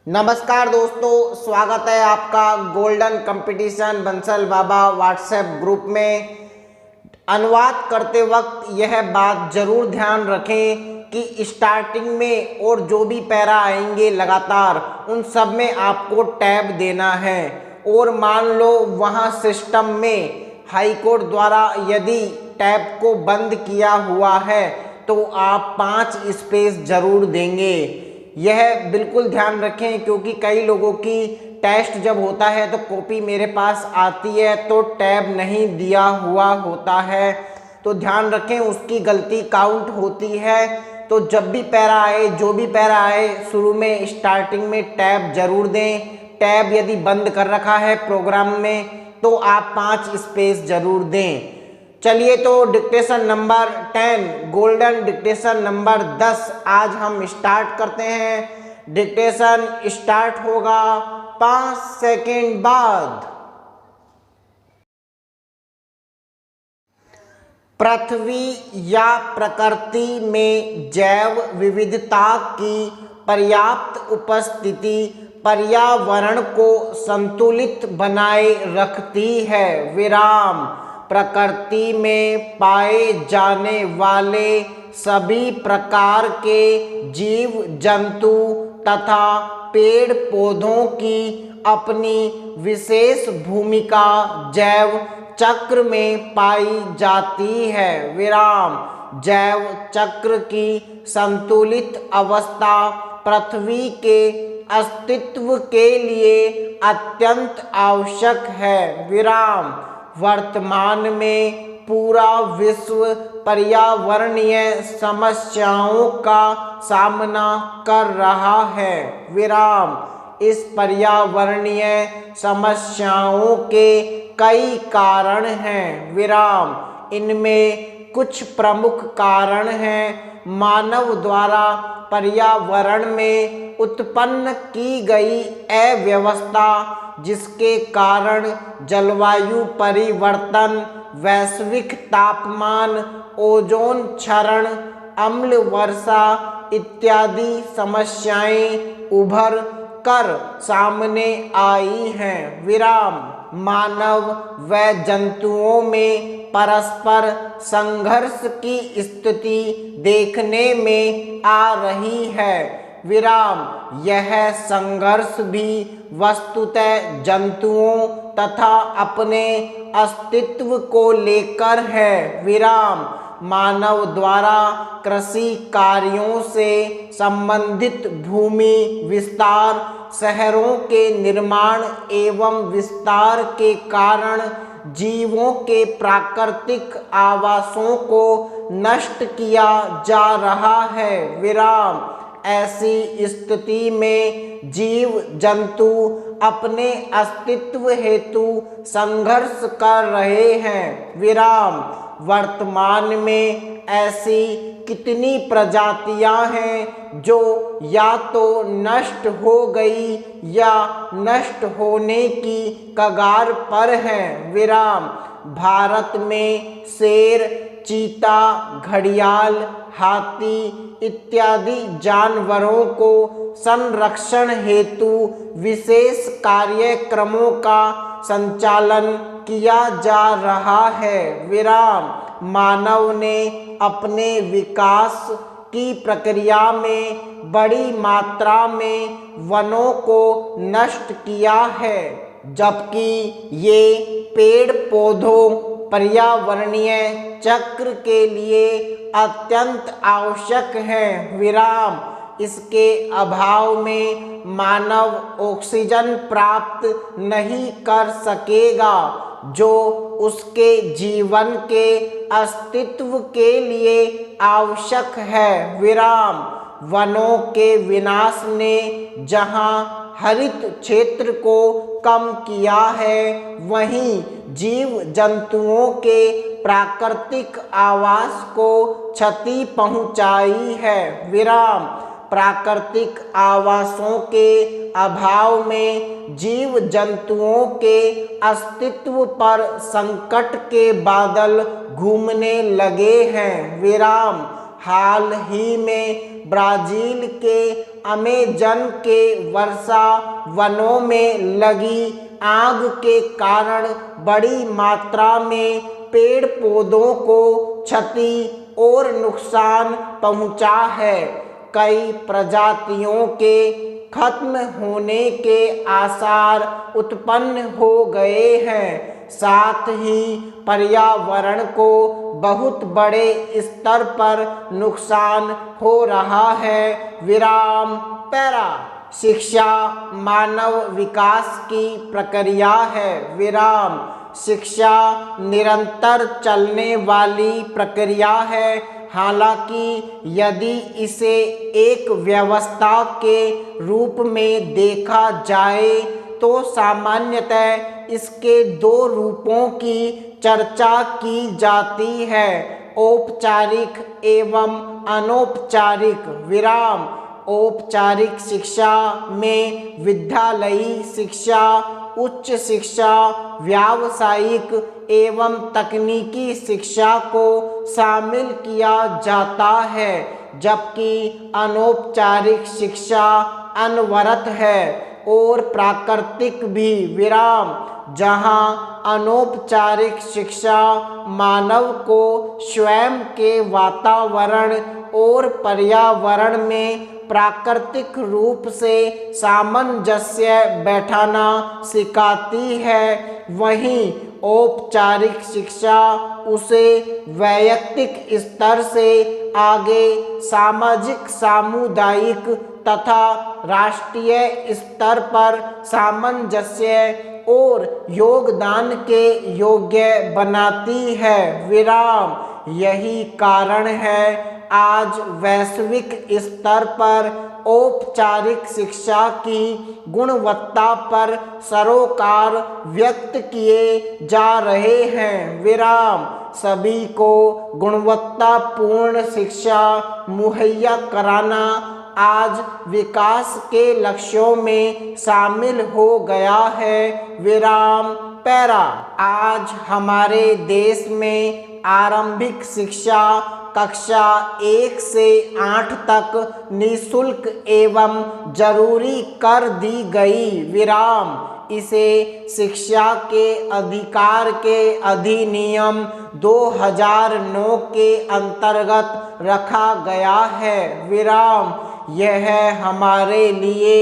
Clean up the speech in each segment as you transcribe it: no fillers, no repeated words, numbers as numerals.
नमस्कार दोस्तों, स्वागत है आपका गोल्डन कंपटीशन बंसल बाबा व्हाट्सएप ग्रुप में। अनुवाद करते वक्त यह बात जरूर ध्यान रखें कि स्टार्टिंग में और जो भी पैरा आएंगे लगातार उन सब में आपको टैब देना है। और मान लो वहाँ सिस्टम में हाई कोर्ट द्वारा यदि टैब को बंद किया हुआ है तो आप 5 स्पेस जरूर देंगे। यह बिल्कुल ध्यान रखें क्योंकि कई लोगों की टेस्ट जब होता है तो कॉपी मेरे पास आती है तो टैब नहीं दिया हुआ होता है, तो ध्यान रखें उसकी गलती काउंट होती है। तो जब भी पैरा आए, जो भी पैरा आए, शुरू में स्टार्टिंग में टैब जरूर दें। टैब यदि बंद कर रखा है प्रोग्राम में तो आप 5 स्पेस जरूर दें। चलिए तो dictation number 10 golden dictation number 10 आज हम स्टार्ट करते हैं। डिक्टेशन स्टार्ट होगा 5 सेकेंड बाद। पृथ्वी या प्रकृति में जैव विविधता की पर्याप्त उपस्थिति पर्यावरण को संतुलित बनाए रखती है। विराम प्रकृति में पाए जाने वाले सभी प्रकार के जीव जंतु तथा पेड़ पौधों की अपनी विशेष भूमिका जैव चक्र में पाई जाती है। विराम जैव चक्र की संतुलित अवस्था पृथ्वी के अस्तित्व के लिए अत्यंत आवश्यक है। विराम वर्तमान में पूरा विश्व पर्यावरणीय समस्याओं का सामना कर रहा है। विराम इस पर्यावरणीय समस्याओं के कई कारण हैं। विराम इनमें कुछ प्रमुख कारण हैं। मानव द्वारा पर्यावरण में उत्पन्न की गई अव्यवस्था जिसके कारण जलवायु परिवर्तन, वैश्विक तापमान, ओजोन क्षरण, अम्ल वर्षा इत्यादि समस्याएं उभर कर सामने आई हैं। विराम मानव व जंतुओं में परस्पर संघर्ष की स्थिति देखने में आ रही है। विराम यह संघर्ष भी वस्तुतः जंतुओं तथा अपने अस्तित्व को लेकर है। विराम मानव द्वारा कृषि कार्यों से संबंधित भूमि विस्तार, शहरों के निर्माण एवं विस्तार के कारण जीवों के प्राकृतिक आवासों को नष्ट किया जा रहा है। विराम ऐसी स्थिति में जीव जंतु अपने अस्तित्व हेतु संघर्ष कर रहे हैं। विराम वर्तमान में ऐसी कितनी प्रजातियां हैं जो या तो नष्ट हो गई या नष्ट होने की कगार पर हैं। विराम भारत में शेर, चीता, घड़ियाल, हाथी इत्यादि जानवरों को संरक्षण हेतु विशेष कार्यक्रमों का संचालन किया जा रहा है। विराम मानव ने अपने विकास की प्रक्रिया में बड़ी मात्रा में वनों को नष्ट किया है, जबकि ये पेड़ पौधों पर्यावरणीय चक्र के लिए अत्यंत आवश्यक हैं। विराम इसके अभाव में मानव ऑक्सीजन प्राप्त नहीं कर सकेगा जो उसके जीवन के अस्तित्व के लिए आवश्यक है। विराम वनों के विनाश ने जहां हरित क्षेत्र को कम किया है वहीं जीव जंतुओं के प्राकृतिक आवास को क्षति पहुंचाई है। विराम प्राकृतिक आवासों के अभाव में जीव जंतुओं के अस्तित्व पर संकट के बादल घूमने लगे हैं। विराम हाल ही में ब्राजील के अमेजन के वर्षा वनों में लगी आग के कारण बड़ी मात्रा में पेड़ पौधों को क्षति और नुकसान पहुंचा है। कई प्रजातियों के खत्म होने के आसार उत्पन्न हो गए हैं। साथ ही पर्यावरण को बहुत बड़े स्तर पर नुकसान हो रहा है। विराम पैरा। शिक्षा मानव विकास की प्रक्रिया है। विराम। शिक्षा निरंतर चलने वाली प्रक्रिया है। हालांकि यदि इसे एक व्यवस्था के रूप में देखा जाए तो सामान्यतः इसके दो रूपों की चर्चा की जाती है, औपचारिक एवं अनौपचारिक। विराम। औपचारिक शिक्षा में विद्यालयी शिक्षा, उच्च शिक्षा, व्यावसायिक एवं तकनीकी शिक्षा को शामिल किया जाता है, जबकि अनौपचारिक शिक्षा अनवरत है और प्राकृतिक भी। विराम। जहां अनौपचारिक शिक्षा मानव को स्वयं के वातावरण और पर्यावरण में प्राकृतिक रूप से सामंजस्य बैठाना सिखाती है, वहीं औपचारिक शिक्षा उसे वैयक्तिक स्तर से आगे सामाजिक, सामुदायिक तथा राष्ट्रीय स्तर पर सामंजस्य और योगदान के योग्य बनाती है। विराम। यही कारण है आज वैश्विक स्तर पर औपचारिक शिक्षा की गुणवत्ता पर सरोकार व्यक्त किए जा रहे हैं। विराम। सभी को गुणवत्तापूर्ण शिक्षा मुहैया कराना आज विकास के लक्ष्यों में शामिल हो गया है। विराम पैरा। आज हमारे देश में आरंभिक शिक्षा कक्षा 1 से 8 तक निःशुल्क एवं जरूरी कर दी गई। विराम। इसे शिक्षा के अधिकार के अधिनियम 2009 के अंतर्गत रखा गया है। विराम। यह हमारे लिए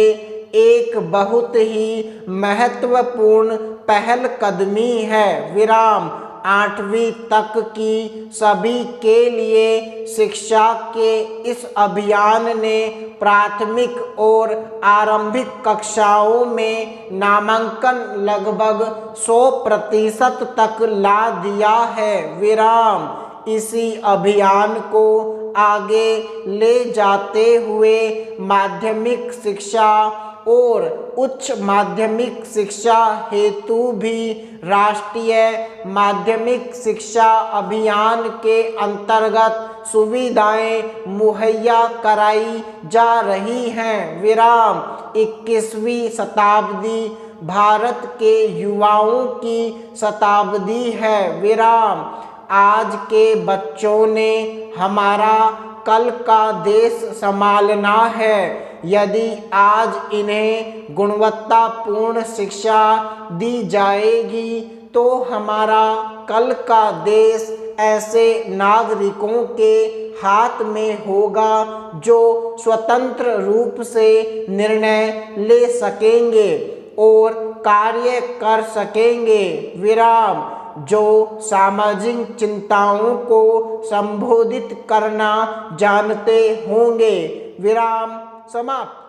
एक बहुत ही महत्वपूर्ण पहलकदमी है। विराम। 8वीं तक की सभी के लिए शिक्षा के इस अभियान ने प्राथमिक और आरंभिक कक्षाओं में नामांकन लगभग 100% तक ला दिया है। विराम। इसी अभियान को आगे ले जाते हुए माध्यमिक शिक्षा और उच्च माध्यमिक शिक्षा हेतु भी राष्ट्रीय माध्यमिक शिक्षा अभियान के अंतर्गत सुविधाएं मुहैया कराई जा रही हैं। विराम। 21वीं शताब्दी भारत के युवाओं की शताब्दी है। विराम। आज के बच्चों ने हमारा कल का देश संभालना है। यदि आज इन्हें गुणवत्तापूर्ण शिक्षा दी जाएगी तो हमारा कल का देश ऐसे नागरिकों के हाथ में होगा जो स्वतंत्र रूप से निर्णय ले सकेंगे और कार्य कर सकेंगे। विराम। जो सामाजिक चिंताओं को संबोधित करना जानते होंगे। विराम समाप्त।